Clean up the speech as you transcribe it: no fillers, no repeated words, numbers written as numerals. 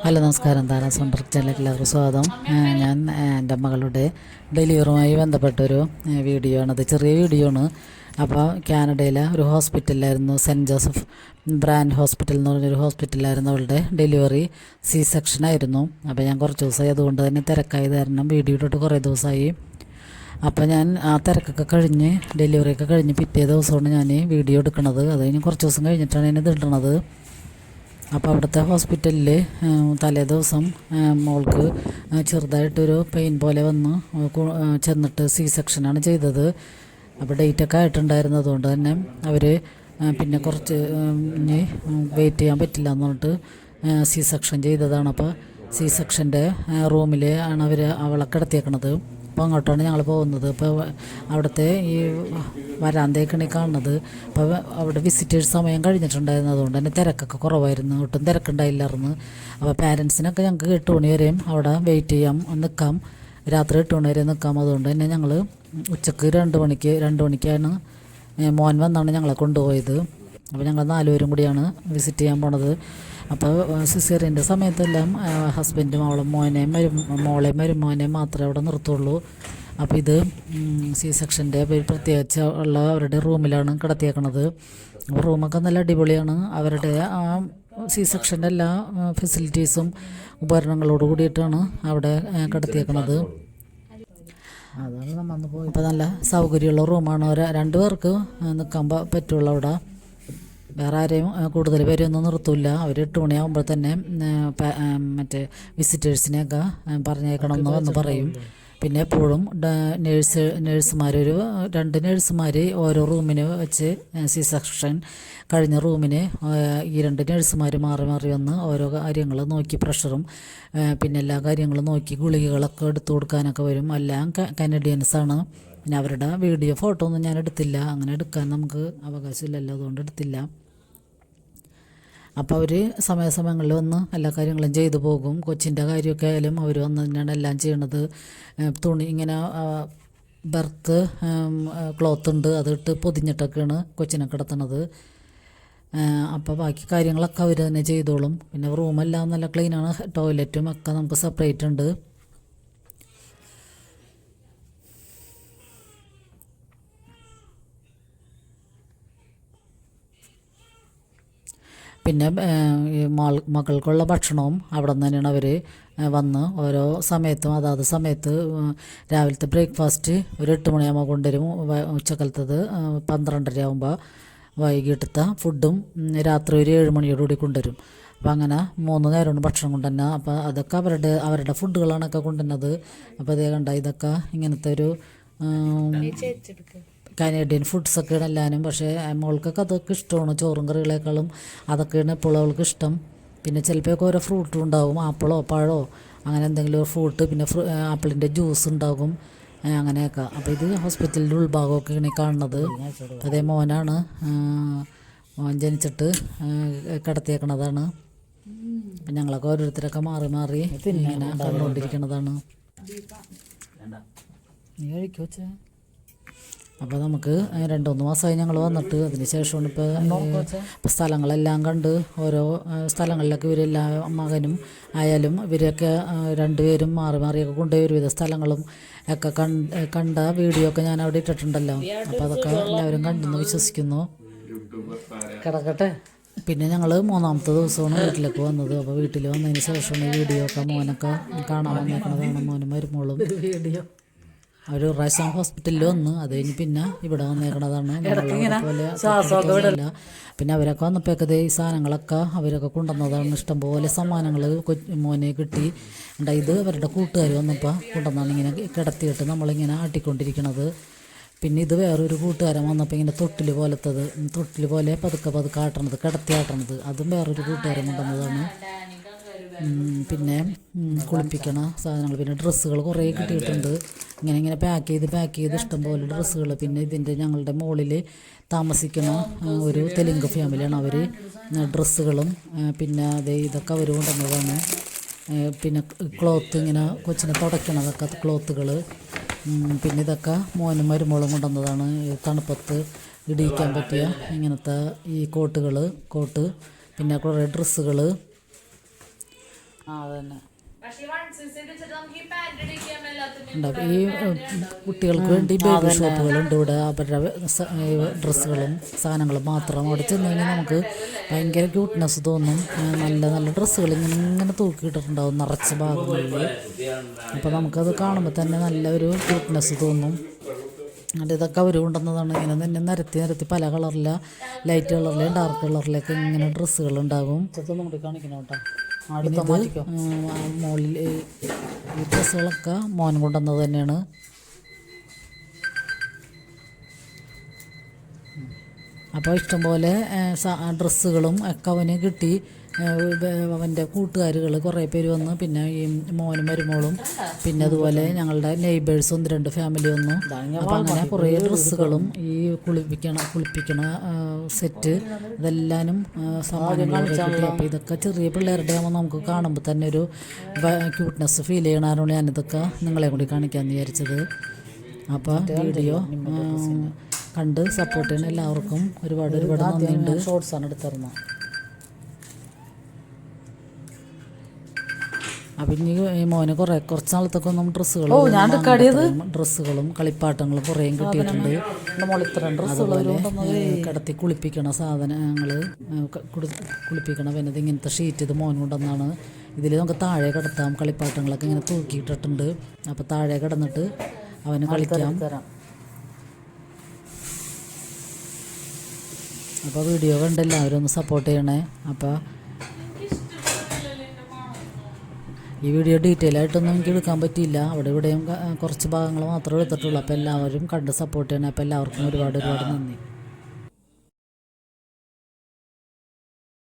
Hello നമസ്കാരം, Tara's wonder ചാനലിലേക്ക് എല്ലാവർക്കും സ്വാഗതം. ഞാൻ എൻ്റെ മകളുടെ ഡെലിവറുമായി ബന്ധപ്പെട്ടൊരു വീഡിയോ ആണത്. ചെറിയ വീഡിയോ ആണ്. അപ്പോൾ കാനഡയിലെ ഒരു ഹോസ്പിറ്റലിലായിരുന്നു, സെൻറ്റ് ജോസഫ് ബ്രാൻഡ് ഹോസ്പിറ്റൽ എന്ന് പറഞ്ഞൊരു ഹോസ്പിറ്റലിലായിരുന്നു അവളുടെ ഡെലിവറി. സി സെക്ഷനായിരുന്നു. അപ്പോൾ ഞാൻ കുറച്ച് ദിവസമായി അതുകൊണ്ട് തന്നെ തിരക്കായത് കാരണം വീഡിയോ ഇട്ടിട്ട് കുറേ ദിവസമായി. അപ്പോൾ ഞാൻ ആ തിരക്കൊക്കെ കഴിഞ്ഞ് ഡെലിവറിയൊക്കെ കഴിഞ്ഞ് പിറ്റേ ദിവസമാണ് ഞാൻ വീഡിയോ എടുക്കുന്നത്. അത് കഴിഞ്ഞ് കുറച്ച് ദിവസം കഴിഞ്ഞിട്ടാണ് ഞാൻ ഇത് ഇടുന്നത്. അപ്പോൾ അവിടുത്തെ ഹോസ്പിറ്റലിൽ തലേ ദിവസം മോൾക്ക് ചെറുതായിട്ടൊരു പെയിൻ പോലെ വന്ന് ചെന്നിട്ട് സി സെക്ഷനാണ് ചെയ്തത്. അപ്പോൾ ഡേറ്റൊക്കെ ആയിട്ടുണ്ടായിരുന്നു. അതുകൊണ്ട് തന്നെ അവർ പിന്നെ കുറച്ച് ഇനി വെയിറ്റ് ചെയ്യാൻ പറ്റില്ല എന്ന് പറഞ്ഞിട്ട് സി സെക്ഷൻ ചെയ്തതാണ്. അപ്പോൾ സി സെക്ഷൻ്റെ റൂമിൽ ആണ് അവളെ കിടത്തിയേക്കണത്. അപ്പോൾ അങ്ങോട്ടാണ് ഞങ്ങൾ പോകുന്നത്. അപ്പോൾ അവിടുത്തെ ഈ വരാന്തയൊക്കെയാണ് കാണുന്നത്. അപ്പോൾ അവിടെ വിസിറ്റേഴ്സ് സമയം കഴിഞ്ഞിട്ടുണ്ടായിരുന്നു. അതുകൊണ്ട് തന്നെ തിരക്കൊക്കെ കുറവായിരുന്നു, ഒട്ടും തിരക്കുണ്ടായില്ലായിരുന്നു. അപ്പോൾ പാരൻസിനൊക്കെ ഞങ്ങൾക്ക് 8 മണി വരെയും അവിടെ വെയിറ്റ് ചെയ്യാം, നിൽക്കാം, രാത്രി 8 മണി വരെ നിൽക്കാം. അതുകൊണ്ട് തന്നെ ഞങ്ങൾ ഉച്ചക്ക് 2 മണിക്കാണ് മോൻ വന്നാണ് ഞങ്ങളെ കൊണ്ടുപോയത്. അപ്പോൾ ഞങ്ങൾ 4 പേരും കൂടിയാണ് വിസിറ്റ് ചെയ്യാൻ പോണത്. അപ്പോൾ സിസേറിയൻ്റെ സമയത്തെല്ലാം ഹസ്ബൻഡും മോളെയും മരുമോനെയും മാത്രമേ അവിടെ നിർത്തുള്ളൂ. അപ്പോൾ ഇത് സി സെക്ഷൻ്റെ പ്രത്യേകിച്ച് ഉള്ള അവരുടെ റൂമിലാണ് കിടത്തിയേക്കണത്. റൂമൊക്കെ നല്ല അടിപൊളിയാണ്. അവരുടെ ആ സി സെക്ഷൻ്റെ എല്ലാ ഫെസിലിറ്റീസും ഉപകരണങ്ങളോട് കൂടിയിട്ടാണ് അവിടെ കിടത്തിയേക്കണത്. അതാണ് നമ്മൾ പോയി. ഇപ്പോൾ നല്ല സൗകര്യമുള്ള റൂമാണ്. 2 പേർക്ക് നിൽക്കാൻ പറ്റുള്ളൂ അവിടെ. വേറെ ആരെയും കൂടുതൽ പേരൊന്നും നിർത്തില്ല. അവർ 8 മണിയാകുമ്പോൾ തന്നെ മറ്റേ വിസിറ്റേഴ്സിനെയൊക്കെ പറഞ്ഞേക്കണമെന്ന് വന്ന് പറയും. പിന്നെ എപ്പോഴും നേഴ്സുമാർ 2 നേഴ്സുമാർ ഓരോ റൂമിന് വെച്ച് സി സെക്ഷൻ കഴിഞ്ഞ റൂമിന് ഈ 2 നേഴ്സുമാർ മാറി മാറി വന്ന് ഓരോ കാര്യങ്ങൾ നോക്കി, പ്രഷറും പിന്നെ എല്ലാ കാര്യങ്ങളും നോക്കി ഗുളികകളൊക്കെ എടുത്തു കൊടുക്കാനൊക്കെ വരും. എല്ലാം കനഡിയൻസാണ്. പിന്നെ അവരുടെ വീഡിയോ ഫോട്ടോ ഒന്നും ഞാൻ എടുത്തില്ല, അങ്ങനെ എടുക്കാൻ നമുക്ക് അവകാശമില്ലല്ലോ, അതുകൊണ്ട് എടുത്തില്ല. അപ്പോൾ അവർ സമയാസമയങ്ങളിൽ വന്ന് എല്ലാ കാര്യങ്ങളും ചെയ്തു പോകും. കൊച്ചിൻ്റെ കാര്യമൊക്കെ ആയാലും അവർ വന്ന് തന്നെയാണ് എല്ലാം ചെയ്യണത്. തുണി ഇങ്ങനെ ബർത്ത് ക്ലോത്ത് ഉണ്ട്, അതിട്ട് പൊതിഞ്ഞിട്ടൊക്കെയാണ് കൊച്ചിനെ കിടത്തണത്. അപ്പോൾ ബാക്കി കാര്യങ്ങളൊക്കെ അവർ തന്നെ ചെയ്തോളും. പിന്നെ റൂമെല്ലാം നല്ല ക്ലീനാണ്, ടോയ്ലറ്റും ഒക്കെ നമുക്ക് സെപ്പറേറ്റ് ഉണ്ട്. പിന്നെ മക്കൾക്കുള്ള ഭക്ഷണവും അവിടെ നിന്ന് തന്നെയാണ് അവർ വന്ന് ഓരോ സമയത്തും അതാത് സമയത്ത് രാവിലത്തെ ബ്രേക്ക്ഫാസ്റ്റ് ഒരു 8 മണിയാകുമ്പോൾ കൊണ്ടുവരും. ഉച്ചക്കാലത്തത് 12:30 ആകുമ്പോൾ വൈകിട്ടത്തെ ഫുഡും രാത്രി ഒരു 7 മണിയോടുകൂടി കൊണ്ടുവരും. അപ്പോൾ അങ്ങനെ 3 നേരമാണ് ഭക്ഷണം കൊണ്ടുതന്നെ. അപ്പോൾ അതൊക്കെ അവരുടെ ഫുഡുകളാണൊക്കെ കൊണ്ടുവന്നത്. അപ്പോൾ അതേ കണ്ട, ഇതൊക്കെ ഇങ്ങനത്തെ ഒരു കനേഡിയൻ ഫുഡ്സൊക്കെയാണ് എല്ലാവരും. പക്ഷേ മോൾക്കൊക്കെ അതൊക്കെ ഇഷ്ടമാണ്, ചോറും കറികളേക്കാളും അതൊക്കെയാണ് ഇപ്പോൾ അവൾക്ക് ഇഷ്ടം. പിന്നെ ചിലപ്പോഴൊക്കെ ഓരോ ഫ്രൂട്ടും ഉണ്ടാകും, ആപ്പിളോ പഴമോ അങ്ങനെ എന്തെങ്കിലും ഒരു ഫ്രൂട്ട്, പിന്നെ ആപ്പിളിൻ്റെ ജ്യൂസ് ഉണ്ടാകും, അങ്ങനെയൊക്കെ. അപ്പോൾ ഇത് ഹോസ്പിറ്റലിൻ്റെ ഉൾഭാഗമൊക്കെയാണ് കാണുന്നത്. അതേ മോനാണ്, മോൻ ജനിച്ചിട്ട് കിടത്തിയേക്കണതാണ്. അപ്പം ഞങ്ങളൊക്കെ ഓരോരുത്തരൊക്കെ മാറി മാറി ഇങ്ങനെ കണ്ടുകൊണ്ടിരിക്കണതാണ്. നീ കഴിക്കോ വെച്ചേ. അപ്പോൾ നമുക്ക് 2-3 മാസമായി ഞങ്ങൾ വന്നിട്ട്. അതിന് ശേഷമാണ് ഇപ്പോൾ സ്ഥലങ്ങളെല്ലാം കണ്ട് ഓരോ സ്ഥലങ്ങളിലൊക്കെ ഇവരെല്ലാ മകനും ആയാലും ഇവരൊക്കെ 2 പേരും മാറി മാറിയൊക്കെ കൊണ്ടുപോയി ഒരുവിധ സ്ഥലങ്ങളും ഒക്കെ കണ്ട വീഡിയോ ഒക്കെ ഞാൻ അവിടെ ഇട്ടിട്ടുണ്ടല്ലോ. അപ്പോൾ അതൊക്കെ എല്ലാവരും കണ്ടെന്ന് വിശ്വസിക്കുന്നു. കിടക്കട്ടെ. പിന്നെ ഞങ്ങൾ 3ാമത്തെ ദിവസമാണ് വീട്ടിലേക്ക് വന്നത്. അപ്പോൾ വീട്ടിൽ വന്നതിന് ശേഷമാണ് ഈ വീഡിയോ ഒക്കെ മോനൊക്കെ കാണാൻ വന്നേക്കണതാണ്. മോനും മരുമോളും വീഡിയോ അവർ ഒരു പ്രാവശ്യം ഹോസ്പിറ്റലിൽ വന്ന് അത് കഴിഞ്ഞ് പിന്നെ ഇവിടെ വന്നേക്കണതാണ്. പോലെ പിന്നെ അവരൊക്കെ വന്നപ്പോഴൊക്കെ ഈ സാധനങ്ങളൊക്കെ അവരൊക്കെ കൊണ്ടുവന്നതാണ്. ഇഷ്ടംപോലെ സമ്മാനങ്ങൾ മോനെ കിട്ടി. ഇത് അവരുടെ കൂട്ടുകാർ വന്നപ്പോൾ കൊണ്ടുവന്നാണ് ഇങ്ങനെ കിടത്തിയിട്ട് നമ്മളിങ്ങനെ ആട്ടിക്കൊണ്ടിരിക്കണത്. പിന്നെ ഇത് വേറൊരു കൂട്ടുകാരൻ വന്നപ്പോൾ ഇങ്ങനെ തൊട്ടിൽ പോലെ പതുക്കെ ആട്ടണത്, കിടത്തി ആട്ടണത്, അതും വേറൊരു കൂട്ടുകാരൻ കൊണ്ടുവന്നതാണ്. പിന്നെ കുളിപ്പിക്കണ സാധനങ്ങൾ, പിന്നെ ഡ്രസ്സുകൾ കുറേ കിട്ടിയിട്ടുണ്ട്. ഇങ്ങനെ പാക്ക് ചെയ്ത് ഇഷ്ടംപോലെ ഡ്രസ്സുകൾ. പിന്നെ ഞങ്ങളുടെ മുകളിൽ താമസിക്കുന്ന ഒരു തെലുങ്ക് ഫാമിലിയാണ്. അവർ ഡ്രസ്സുകളും പിന്നെ ഇതൊക്കെ അവർ കൊണ്ടുവന്നതാണ്. പിന്നെ ക്ലോത്ത്, ഇങ്ങനെ കൊച്ചിനെ തുടയ്ക്കണതൊക്കെ ക്ലോത്തുകൾ. പിന്നെ ഇതൊക്കെ മോനും മരുമോളും കൊണ്ടുവന്നതാണ്. തണുപ്പത്ത് ഇടിയിക്കാൻ പറ്റിയ ഇങ്ങനത്തെ ഈ കോട്ട്, പിന്നെ കുറേ ഡ്രസ്സുകൾ, അതന്നെ പക്ഷേ 1cc വെച്ചിട്ട് നമുക്ക് ഈ പാന്റ് അടിക്കാൻ എല്ലാത്തിനും ഉണ്ടാവും. ഈ കുട്ടികൾക്ക് വേണ്ടി ബേബി ഷോപ്പുകളുണ്ട് ഇവിടെ. അവരുടെ ഡ്രസ്സുകളും സാധനങ്ങളും മാത്രം അവിടെ ചെന്ന് കഴിഞ്ഞാൽ നമുക്ക് ഭയങ്കര ക്യൂട്ട്നെസ് തോന്നും. നല്ല നല്ല ഡ്രസ്സുകൾ ഇങ്ങനെ തൂക്കിയിട്ടിട്ടുണ്ടാവും നിറച്ച ഭാഗങ്ങളിൽ. അപ്പോൾ നമുക്കത് കാണുമ്പോൾ തന്നെ നല്ലൊരു ക്യൂട്ട്നെസ് തോന്നും. എന്നിട്ട് ഇതൊക്കെ അവർ കൊണ്ടുവന്നതാണ്. ഇങ്ങനെ തന്നെ നിരത്തി പല കളറിലെ ലൈറ്റ് കളറിലെയും ഡാർക്ക് കളറിലൊക്കെ ഇങ്ങനെ ഡ്രസ്സുകളുണ്ടാകും. ഇതൊന്നും കൂടി കാണിക്കണം കേട്ടോ. മുകളിൽ ഈ ഡ്രസ്സുകളൊക്കെ മോൻ കൊണ്ടുവന്നത് തന്നെയാണ്. അപ്പോൾ ഇഷ്ടംപോലെ ഡ്രസ്സുകളും ഒക്കെ അവന് കിട്ടി. അവൻ്റെ കൂട്ടുകാരുകൾ കുറേ പേര് വന്നു. പിന്നെ ഈ മോനും മരുമോളും പിന്നെ അതുപോലെ ഞങ്ങളുടെ നെയ്ബേഴ്സ് 1-2 ഫാമിലി വന്നു. അപ്പോൾ അങ്ങനെ കുറേ ഡ്രസ്സുകളും ഈ കുളിപ്പിക്കണ സെറ്റ് ഇതെല്ലാനും സമ്മാനങ്ങളൊക്കെ കിട്ടി. അപ്പോൾ ഇതൊക്കെ ചെറിയ പിള്ളേരുടെ ആകുമ്പോൾ നമുക്ക് കാണുമ്പോൾ തന്നെ ഒരു ക്യൂട്ട്നെസ് ഫീൽ ചെയ്യണമാണ്. ഞാനിതൊക്കെ നിങ്ങളെ കൂടി കാണിക്കാമെന്ന് വിചാരിച്ചത്. അപ്പോൾ വീഡിയോ കണ്ട് സപ്പോർട്ട് ചെയ്യുന്ന എല്ലാവർക്കും ഒരുപാട് നന്ദിയുണ്ട്. ഷോർട്സാണ് എടുത്തിരുന്നത്. അപ്പം ഇനി ഈ മോന് കുറച്ച് നാളത്തൊക്കെ ഒന്നും ഡ്രസ്സുകളും കളിപ്പാട്ടങ്ങളും കുറേയും കിട്ടിയിട്ടുണ്ട്. അതുപോലെ കിടത്തി കുളിപ്പിക്കണ സാധനങ്ങൾ കുളിപ്പിക്കണ പിന്നെ ഇങ്ങനത്തെ ഷീറ്റ് ഇത് മോൻ കൊണ്ടുവന്നാണ്. ഇതിൽ നമുക്ക് താഴെ കിടത്താം. കളിപ്പാട്ടങ്ങളൊക്കെ ഇങ്ങനെ തൂക്കിയിട്ടിട്ടുണ്ട്. അപ്പോൾ താഴെ കിടന്നിട്ട് അവന് കളിക്കാം. അപ്പോൾ വീഡിയോ കണ്ട് എല്ലാവരും ഒന്ന് സപ്പോർട്ട് ചെയ്യണേ. അപ്പോൾ ഈ വീഡിയോ ഡീറ്റെയിൽ ആയിട്ടൊന്നും എനിക്ക് എടുക്കാൻ പറ്റിയില്ല. അവിടെ ഇവിടെയും കുറച്ച് ഭാഗങ്ങൾ മാത്രമേ എടുത്തിട്ടുള്ളൂ. അപ്പോൾ എല്ലാവരും കണ്ട് സപ്പോർട്ട് ചെയ്യണേ. അപ്പോൾ എല്ലാവർക്കും ഒരുപാട് നന്ദി.